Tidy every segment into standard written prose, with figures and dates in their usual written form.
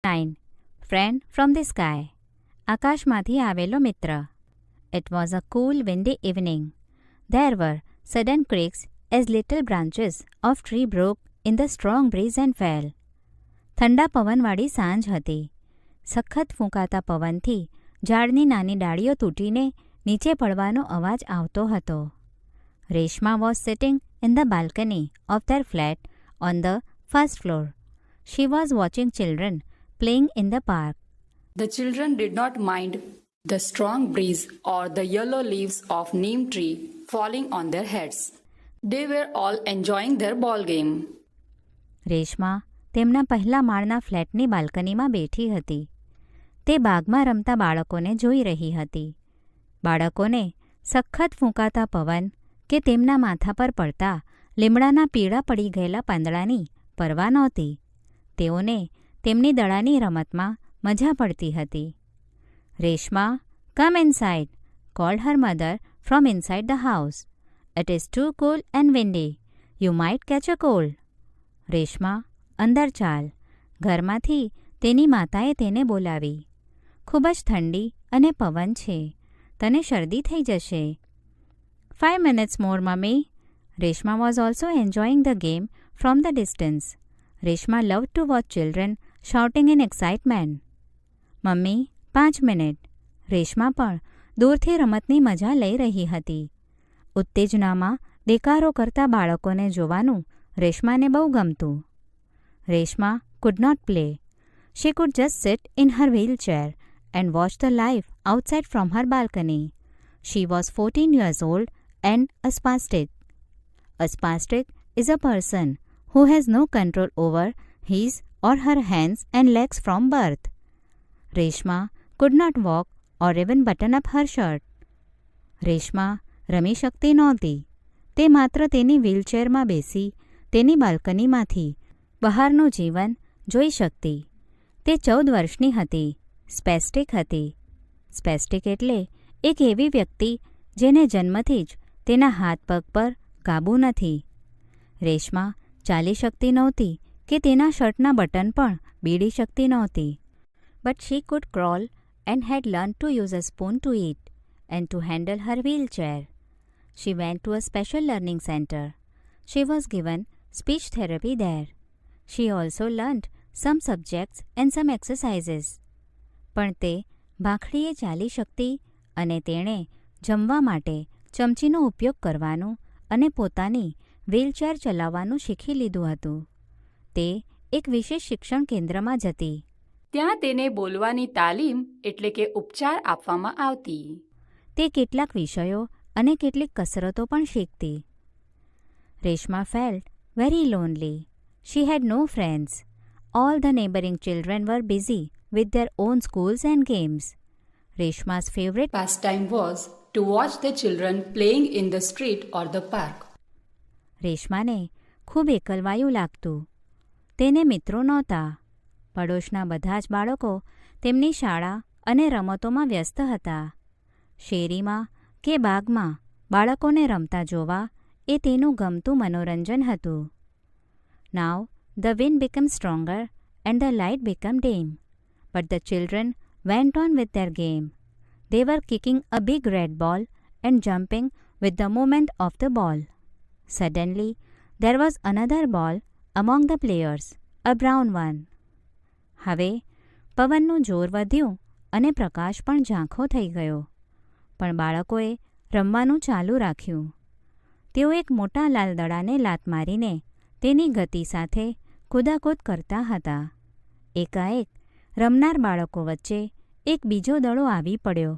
9. Friend from the sky. આકાશમાંથી આવેલો મિત્ર. It was a cool, windy evening. There were sudden creaks as little branches of tree broke in the strong breeze and fell. ઠંડા પવનવાળી સાંજ હતી. સખત ફૂંકાતા પવનથી ઝાડની નાની ડાળીઓ તૂટીને નીચે પડવાનો અવાજ આવતો હતો. Reshma was sitting in the balcony of their flat on the first floor. She was watching children playing in the park. The children did not mind the strong breeze or the yellow leaves of neem tree falling on their heads. They were all enjoying their ball game. Reshma તેમના પહેલા માળના ફ્લેટની બાલ્કનીમાં બેઠી હતી. તે બાગમાં રમતા બાળકોને જોઈ રહી હતી. બાળકોને સખત ફૂંકાતા પવન કે તેમના માથા પર પડતા લીમડાના પીળા પડી ગયેલા પાંદડાની પરવા નહોતી. તેઓને તેમની દડાની રમતમાં મજા પડતી હતી. રેશમા, કમ inside, called her mother from inside the house. It is too cool and windy. You might catch a cold. Reshma, અંદર ચાલ. ઘરમાંથી તેની માતાએ તેને બોલાવી. ખૂબ જ ઠંડી અને પવન છે. તને શરદી થઈ જશે. 5 minutes more, mummy. Reshma was also enjoying the game from the distance. Reshma loved to watch children shouting in excitement. Mummy, 5 minute. Reshma પણ દૂરથી રમતની મજા લઈ રહી હતી. ઉત્તેજનામાં દેકારો કરતા બાળકોને જોવાનું રેશમાને બહુ ગમતું. Reshma could not play. She could just sit in her wheelchair and watch the life outside from her balcony. She was 14 years old and a spastic. A spastic is a person who has no control over his or her hands and legs from birth. Reshma could not walk or even button up her shirt. Reshma રમી શકતી નહોતી. તે માત્ર તેની વ્હીલચેરમાં બેસી તેની બાલ્કનીમાંથી બહારનું જીવન જોઈ શકતી. તે 14 વર્ષની હતી. સ્પેસ્ટિક હતી. સ્પેસ્ટિક એટલે એક એવી વ્યક્તિ જેને જન્મથી જ તેના હાથ પગ પર કાબૂ નથી. રેશમા ચાલી શકતી નહોતી કે તેના શર્ટના બટન પણ બીડી શકતી નહોતી. But she could crawl and had learned to use a spoon to eat and to handle her wheelchair. She went to a special learning center. She was given speech therapy there. She also learned some subjects and some exercises. પણ તે ભાખડીએ ચાલી શકતી અને તેણે જમવા માટે ચમચીનો ઉપયોગ કરવાનું અને પોતાની વ્હીલચેર ચલાવવાનું શીખી લીધું હતું. તે એક વિશેષ શિક્ષણ કેન્દ્રમાં જતી. ત્યાં તેને બોલવાની તાલીમ એટલે કે ઉપચાર આપવામાં આવતી. તે કેટલાક વિષયો અને કેટલીક કસરતો પણ શીખતી. Reshma felt very lonely. She had no friends. All the neighboring children were busy with their own schools and games. Reshma's favorite Pastime was to watch the children playing in the street or the park. રેશમાને ખૂબ એકલવાયું લાગતું. તેને મિત્રો નહોતા. પડોશના બધા જ બાળકો તેમની શાળા અને રમતોમાં વ્યસ્ત હતા. શેરીમાં કે બાગમાં બાળકોને રમતા જોવા એ તેનું ગમતું મનોરંજન હતું. Now the wind became stronger and the light became dim. But the children went on with their game. They were kicking a big red ball and jumping with the movement of the ball. Suddenly, there was another ball among the players, a brown one. હવે પવનનું જોર વધ્યું અને પ્રકાશ પણ ઝાંખો થઈ ગયો. પણ બાળકોએ રમવાનું ચાલુ રાખ્યું. તેઓ એક મોટા લાલ દડાને લાત મારીને તેની ગતિ સાથે કૂદાકૂદ કરતા હતા. એકાએક રમનાર બાળકો વચ્ચે એક બીજો દડો આવી પડ્યો.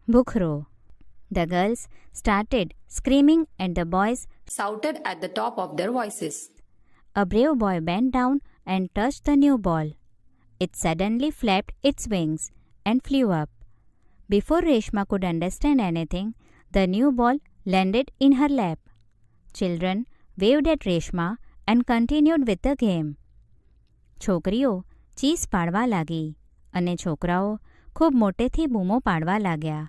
ભૂખરો. The girls started screaming and the boys Shouted at the top of their voices. A brave boy bent down and touched the new ball. It suddenly flapped its wings and flew up. Before Reshma could understand anything, the new ball landed in her lap. Children waved at Reshma and continued with the game. છોકરીઓ ચીસ પાડવા લાગી અને છોકરાઓ ખૂબ મોટેથી બૂમો પાડવા लाग्યા.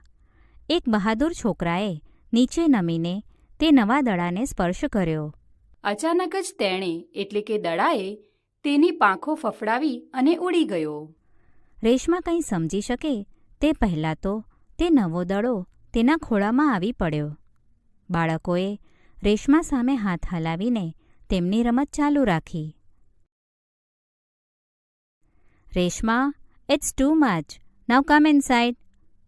એક બહાદુર છોકરાએ નીચે નમીને તે નવા દડાને સ્પર્શ કર્યો. અચાનક જ તેણે એટલે કે દડાએ તેની પાંખો ફફડાવી અને ઉડી ગયો. રેશમા કંઈ સમજી શકે તે પહેલાં તો તે નવો દડો તેના ખોળામાં આવી પડ્યો. બાળકોએ રેશમા સામે હાથ હલાવીને તેમની રમત ચાલુ રાખી. Reshma, "It's too much. Now come inside,"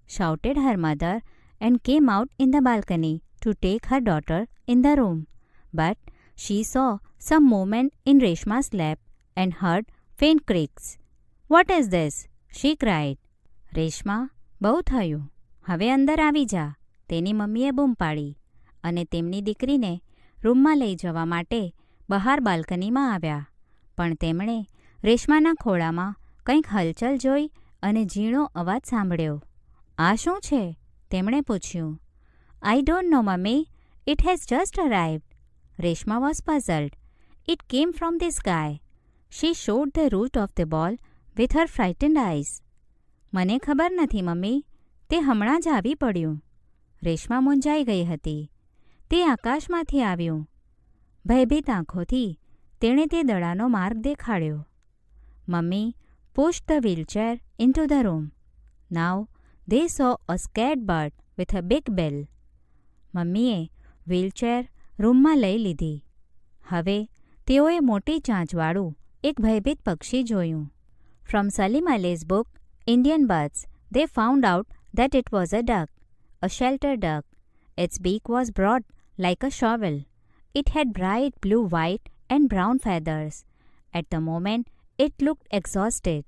shouted her mother and came out in the balcony to take her daughter in the room. But she saw some movement in Reshma's lap and heard faint creaks. "What is this?" she cried. Reshma, "બહુ થયું. હવે અંદર આવી જા," તેની મમ્મીએ બૂમ પાડી અને તેમની દીકરીને રૂમમાં લઈ જવા માટે બહાર બાલ્કનીમાં આવ્યા. પણ તેમણે રેશમાના ખોળામાં કંઈક હલચલ જોઈ અને ઝીણો અવાજ સાંભળ્યો. "આ શું છે?" તેમણે પૂછ્યું. "I don't know, mummy. It has just arrived." Reshma was puzzled. "It came from the sky." She showed the root of the ball with her frightened eyes. "મને ખબર નથી મમ્મી, તે હમણાં જ આવી પડ્યું." રેશમા મૂંઝાઈ ગઈ હતી. "તે આકાશમાંથી આવ્યું." ભયભીત આંખોથી તેણે તે દડાનો માર્ગ દેખાડ્યો. Mummy pushed the wheelchair into the room. Now they saw a scared bird with a big bill. મમ્મીએ વ્હીલચેર રૂમમાં લઈ લીધી. હવે તેઓએ મોટી ચાંચવાળું એક ભયભીત પક્ષી જોયું. From Salim Ali's book, Indian Birds, they found out that it was a duck, a shelter duck. Its beak was broad like a shovel. It had bright blue, white and brown feathers. At the moment, it looked exhausted.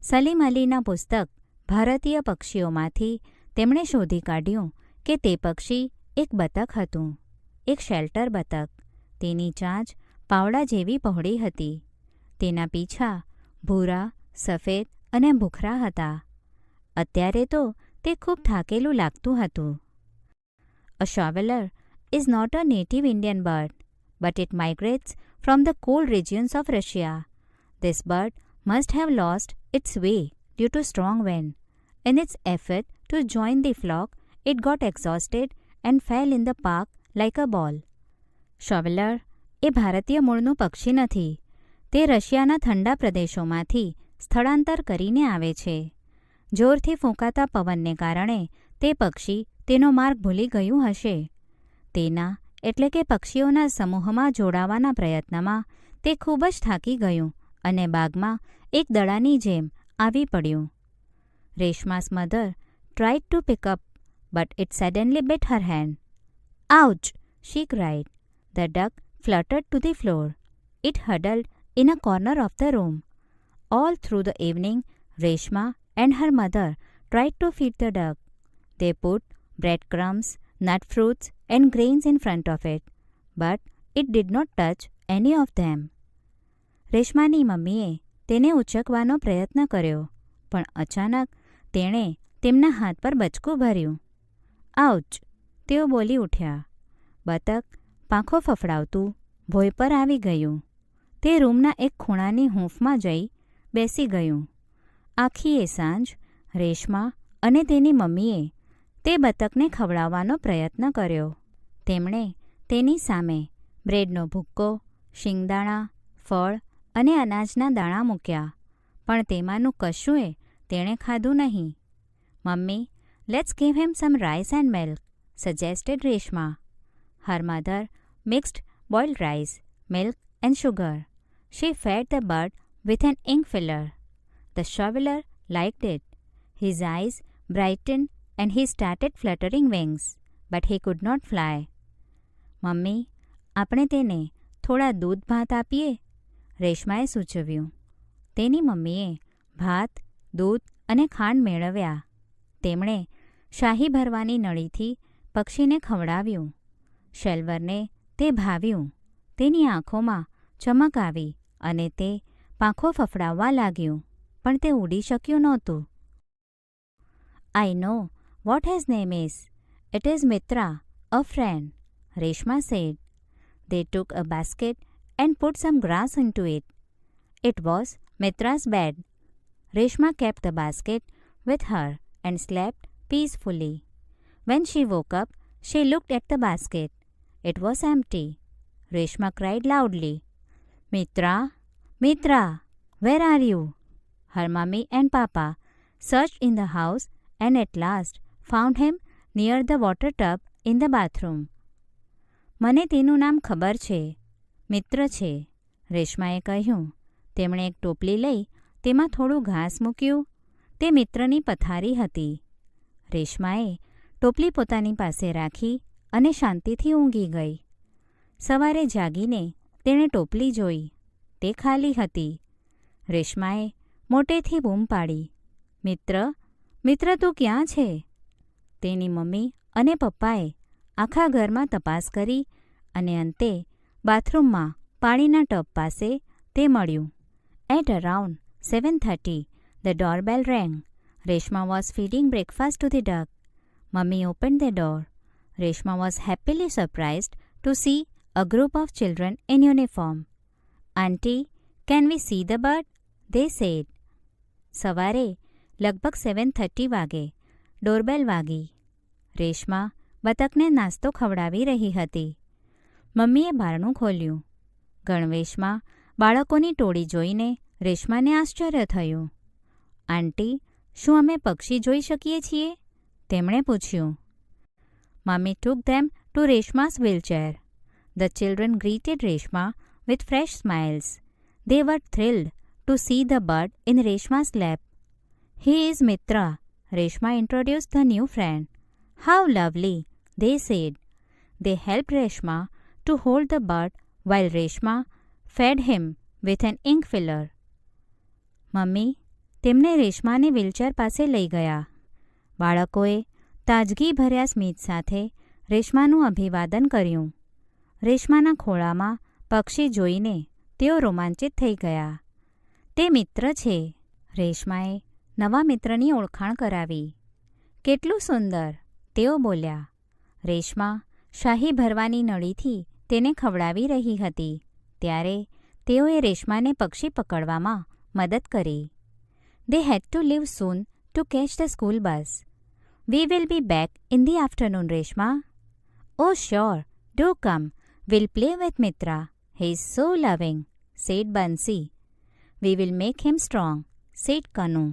Salim અલીના પુસ્તક ભારતીય પક્ષીઓમાંથી તેમણે શોધી કાઢ્યું કે તે પક્ષી એક બતક હતું, એક શેલ્ટર બતક. તેની ચાંચ પાવડા જેવી પહોળી હતી. તેના પીછા ભૂરા, સફેદ અને ભૂખરા હતા. અત્યારે તો તે ખૂબ થાકેલું લાગતું હતું. A shoveler is not a native Indian bird, but it migrates from the cold regions of Russia. This bird must have lost its way due to strong wind. In its effort to join the flock, it got exhausted and fell in the park like a ball. shoveler એ ભારતીય મૂળનું પક્ષી નથી. તે રશિયાના ઠંડા પ્રદેશોમાંથી સ્થળાંતર કરીને આવે છે. જોરથી ફૂંકાતા પવનને કારણે તે પક્ષી તેનો માર્ગ ભૂલી ગયું હશે. તેના એટલે કે પક્ષીઓના સમૂહમાં જોડાવાના પ્રયત્નમાં તે ખૂબ જ થાકી ગયું અને બાગમાં એક દડાની જેમ આવી પડ્યું. Reshma's mother tried to pick up, but it suddenly bit her hand. "Ouch!" she cried. The duck fluttered to the floor. It huddled in a corner of the room. All through the evening, Reshma and her mother tried to feed the duck. They put breadcrumbs, nut fruits and grains in front of it, but it did not touch any of them. રેશમાની મમ્મીએ તેને ઉચકવાનો પ્રયત્ન કર્યો, પણ અચાનક તેણે તેમના હાથ પર બચકું ભર્યું. "આઉચ!" તેઓ બોલી ઉઠ્યા. બતક પાંખો ફફડાવતું ભોંય પર આવી ગયું. તે રૂમના એક ખૂણાની હૂંફમાં જઈ બેસી ગયું. આખી એ સાંજ રેશમા અને તેની મમ્મીએ તે બતકને ખવડાવવાનો પ્રયત્ન કર્યો. તેમણે તેની સામે બ્રેડનો ભૂક્કો, શિંગદાણા, ફળ અને અનાજના દાણા મૂક્યા, પણ તેમાંનું કશુંય તેણે ખાધું નહીં. "Mummy, let's give him some rice and milk," suggested Reshma. Her mother mixed boiled rice, milk and sugar. She fed the bird with an ink filler. The shoveler liked it. His eyes brightened and he started fluttering wings, but he could not fly. "Mummy, આપણે તેને થોડા દૂધ ભાત આપીએ?" રેશમાએ સૂચવ્યું. તેની મમ્મીએ ભાત, દૂધ અને ખાંડ મેળવ્યા. તેમણે શાહી ભરવાની નળીથી પક્ષીને ખવડાવ્યું. શેલ્વરને તે ભાવ્યું. તેની આંખોમાં ચમક આવી અને તે પાંખો ફફડાવવા લાગ્યું, પણ તે ઉડી શક્યું નહોતું. "I know what his name is. It is Mitra, a friend," Reshma said. They took a basket and put some grass into it. It was Mitra's bed. Reshma kept the basket with her and slept peacefully. When she woke up, she looked at the basket. It was empty. Reshma cried loudly, "Mitra, Mitra, where are you? Her mummy and papa searched in the house and at last found him near the water tub in the bathroom. મને તેનું નામ ખબર છે, મિત્ર છે, રેશમાએ કહ્યું. તેમણે એક ટોપલી લઈ તેમાં થોડું ઘાસ મૂક્યું. તે મિત્રની પથારી હતી. રેશમાએ ટોપલી પોતાની પાસે રાખી અને શાંતિથી ઊંઘી ગઈ. સવારે જાગીને તેણે ટોપલી જોઈ. તે ખાલી હતી. રેશમાએ મોટેથી બૂમ પાડી, મિત્ર, મિત્ર તું ક્યાં છે? તેની મમ્મી અને પપ્પાએ આખા ઘરમાં તપાસ કરી અને અંતે બાથરૂમમાં પાણીના ટબ પાસે તે મળ્યું. At around 7:30, the doorbell rang. Reshma was feeding breakfast to the duck. Mummy opened the door. Reshma was happily surprised to see a group of children in uniform. Auntie, can we see the bird? They said. સવારે લગભગ 7:30 વાગે doorbell વાગી. રેશમા બતકને નાસ્તો ખવડાવી રહી હતી. મમ્મીએ બારણું ખોલ્યું. ગણવેશમાં બાળકોની ટોળી જોઈને રેશમાને આશ્ચર્ય થયું. આંટી, શું અમે પક્ષી જોઈ શકીએ છીએ? તેમણે પૂછ્યું. Mummy took them to Reshma's wheelchair. The children greeted Reshma with fresh smiles. They were thrilled to see the bird in Reshma's lap. He is Mitra. Reshma introduced the new friend. How lovely, they said. They helped Reshma to hold the bird while Reshma fed him with an ink filler. Mummy તેમને રેશમાને wheelchair પાસે લઈ ગયા. બાળકોએ તાજગીભર્યા સ્મિત સાથે રેશમાનું અભિવાદન કર્યું. રેશમાના ખોળામાં પક્ષી જોઈને તેઓ રોમાંચિત થઈ ગયા. તે મિત્ર છે. રેશમાએ નવા મિત્રની ઓળખાણ કરાવી. કેટલું સુંદર, તેઓ બોલ્યા. રેશમા શાહી ભરવાની નળીથી તેને ખવડાવી રહી હતી ત્યારે તેઓએ રેશમાને પક્ષી પકડવામાં મદદ કરી. They had to leave soon to catch the school bus. We will be back in the afternoon, Reshma. Oh, sure. Do come. We'll play with Mitra. He is so loving, said Bansi. We will make him strong, said Kanu.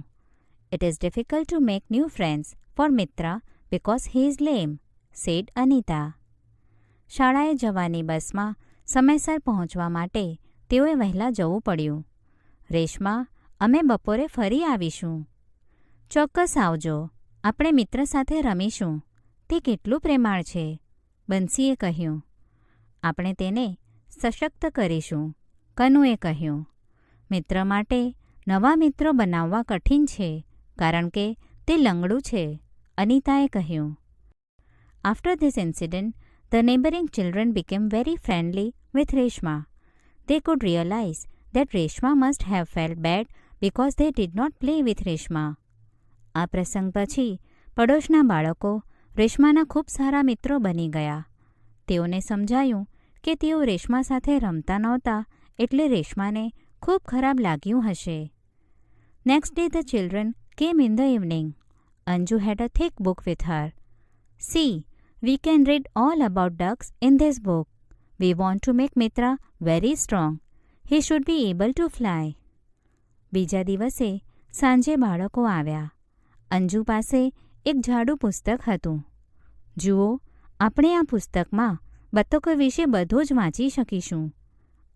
It is difficult to make new friends for Mitra because he is lame, said Anita. શાળાએ જવાની બસમાં સમયસર પહોંચવા માટે તેઓએ વહેલા જવું પડ્યું. રેશમા, અમે બપોરે ફરી આવીશું. ચોક્કસ આવજો. આપણે મિત્ર સાથે રમીશું. તે કેટલું પ્રેમાળ છે, બંસીએ કહ્યું. આપણે તેને સશક્ત કરીશું, કનુએ કહ્યું. મિત્ર માટે નવા મિત્રો બનાવવા કઠિન છે કારણ કે તે લંગડું છે, અનિતાએ કહ્યું. After this incident, the neighboring children became very friendly with Reshma. They could realize that Reshma must have felt bad because they did not play with Reshma. આ પ્રસંગ પછી પડોશના બાળકો રેશમાના ખૂબ સારા મિત્રો બની ગયા. તેઓને સમજાયું કે તેઓ રેશમા સાથે રમતા નહોતા એટલે રેશમાને ખૂબ ખરાબ લાગ્યું હશે. Next day the children came in the evening. Anju had a thick book with her. See, we can read all about ducks in this book. We want to make Mitra very strong. He should be able to fly. બીજા દિવસે સાંજે બાળકો આવ્યા. અંજુ પાસે એક જાડું પુસ્તક હતું. જુઓ, આપણે આ પુસ્તકમાં બતકો વિશે બધું જ વાંચી શકીશું.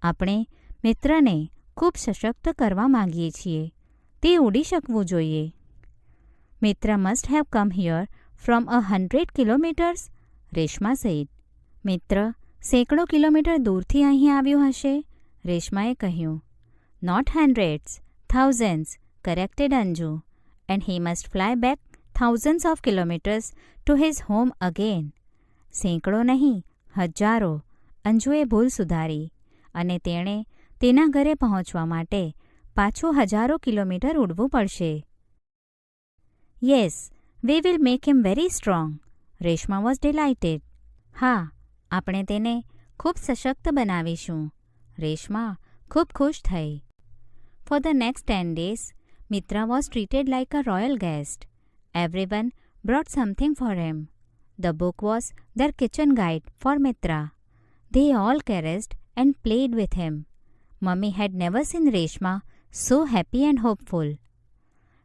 આપણે મિત્રને ખૂબ સશક્ત કરવા માંગીએ છીએ. તે ઉડી શકવું જોઈએ. મિત્ર must have come here from 100 kilometers, Reshma said. મિત્ર સેંકડો કિલોમીટર દૂરથી અહીં આવ્યું હશે, રેશમાએ કહ્યું. Not hundreds, thousands, corrected Anju. And he must fly back thousands of kilometers to his home again. સેંકડો નહીં, હજારો, અંજુએ ભૂલ સુધારી અને તેણે તેના ઘરે પહોંચવા માટે પાછું હજારો કિલોમીટર ઉડવું પડશે. Yes, we will make him very strong. Reshma was delighted. હા, આપણે તેને ખૂબ સશક્ત બનાવીશું. રેશમા ખૂબ ખુશ થઈ. For the next 10 days, Mitra was treated like a royal guest. Everyone brought something for him. The book was their kitchen guide for Mitra. They all caressed and played with him. Mummy had never seen Reshma so happy and hopeful.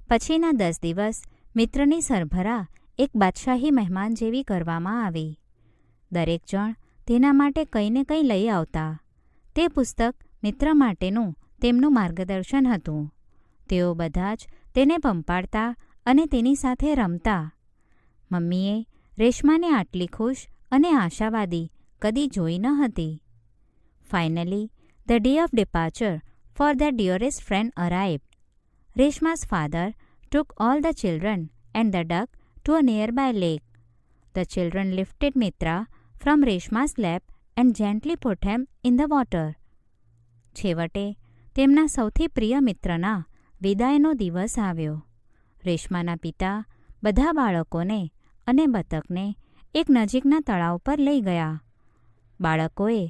પછીના 10 દિવસ મિત્રની સરભરા એક બાદશાહી મહેમાન જેવી કરવામાં આવી. દરેક જણ તેના માટે કંઈ ને કંઈ લઈ આવતા. તે પુસ્તક મિત્ર માટેનું તેમનું માર્ગદર્શન હતું. તેઓ બધા જ તેને પંપાડતા અને તેની સાથે રમતા. મમ્મીએ રેશમાને આટલી ખુશ અને આશાવાદી કદી જોઈ ન હતી. Finally the day of departure for their dearest friend arrived. Reshma's father took all the children and the duck to a nearby lake. The children lifted Mitra from Reshma's lap and gently put him in the water. છેવટે તેમના સૌથી પ્રિય મિત્રના વિદાયનો દિવસ આવ્યો. રેશમાના પિતા બધા બાળકોને અને બતકને એક નજીકના તળાવ પર લઈ ગયા. બાળકોએ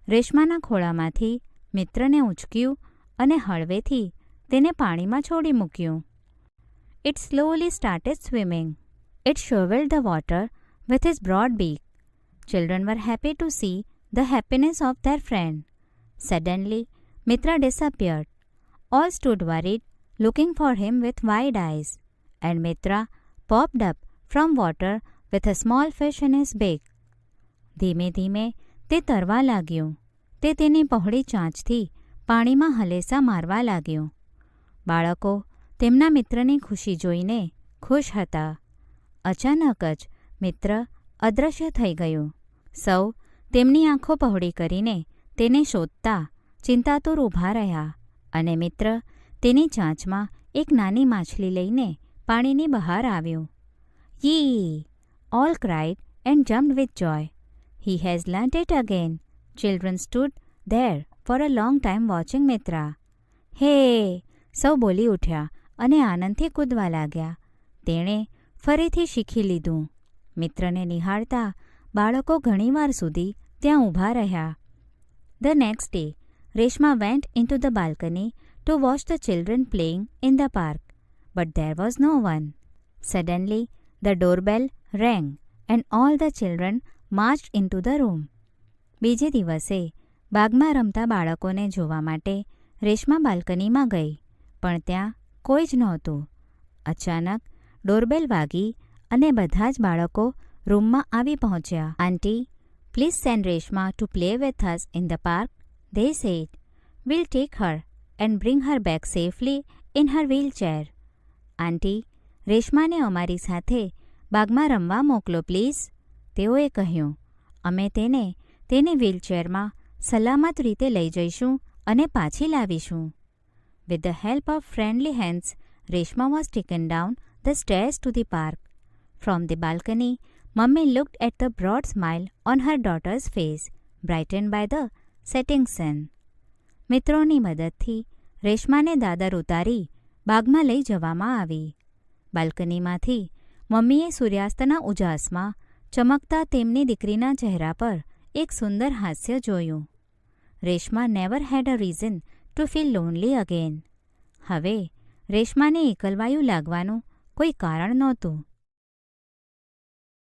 રેશમાના ખોળામાંથી મિત્રને ઊંચક્યું અને હળવેથી તેને પાણીમાં છોડી મૂક્યું. It slowly started swimming. It shoveled the water with its broad beak. Children were happy to see the happiness of their friend. Suddenly, Mitra disappeared. All stood worried, looking for him with wide eyes. And Mitra popped up from water with a small fish in his beak. ધીમે ધીમે તે તરવા લાગ્યું. તે તેની પહોળી ચાંચથી પાણીમાં હલેસા મારવા લાગ્યું. બાળકો તેમના મિત્રની ખુશી જોઈને ખુશ હતા. અચાનક જ મિત્ર અદૃશ્ય થઈ ગયું. સૌ તેમની આંખો પહોળી કરીને તેને શોધતા ચિંતાતુર ઊભા રહ્યા અને મિત્ર તેની ચાંચમાં એક નાની માછલી લઈને પાણીની બહાર આવ્યું. Yee! All cried and jumped with joy. He has learnt it again. Children stood there for a long time watching Mitra. Hey! સૌ બોલી ઉઠ્યા અને આનંદથી કૂદવા લાગ્યા. તેણે ફરીથી શીખી લીધું. મિત્રને નિહાળતા બાળકો ઘણીવાર સુધી ત્યાં ઊભા રહ્યા. The next day, Reshma went into the balcony to watch the children playing in the park. But there was no one. Suddenly, the doorbell rang and all the children marched into the room. બીજે દિવસે બાગમાં રમતા બાળકોને જોવા માટે રેશમા બાલ્કનીમાં ગઈ, પણ ત્યાં કોઈ જ નહોતું. અચાનક ડોરબેલ વાગી અને બધા જ બાળકો રૂમમાં આવી પહોંચ્યા. Aunty, please send Reshma to play with us in the park. They said, we'll take her and bring her back safely in her wheelchair. આંટી, રેશમાને અમારી સાથે બાગમાં રમવા મોકલો પ્લીઝ. તેઓએ કહ્યું, અમે તેને તેની વ્હીલચેરમાં સલામત રીતે લઈ જઈશું અને પાછી લાવીશું. With the help of friendly hands, Reshma was taken down the stairs to the park. From the balcony, Mummy looked at the broad smile on her daughter's face, brightened by the setting sun. મિત્રોની મદદથી રેશમાને દાદર ઉતારી બાગમાં લઈ જવામાં આવી. બાલ્કનીમાંથી મમ્મીએ સૂર્યાસ્તના ઉજાસમાં ચમકતા તેમની દીકરીના ચહેરા પર એક સુંદર હાસ્ય જોયું. Reshma never had a reason to feel lonely again. હવે રેશમાને એકલવાયું લાગવાનું કોઈ કારણ નહોતું.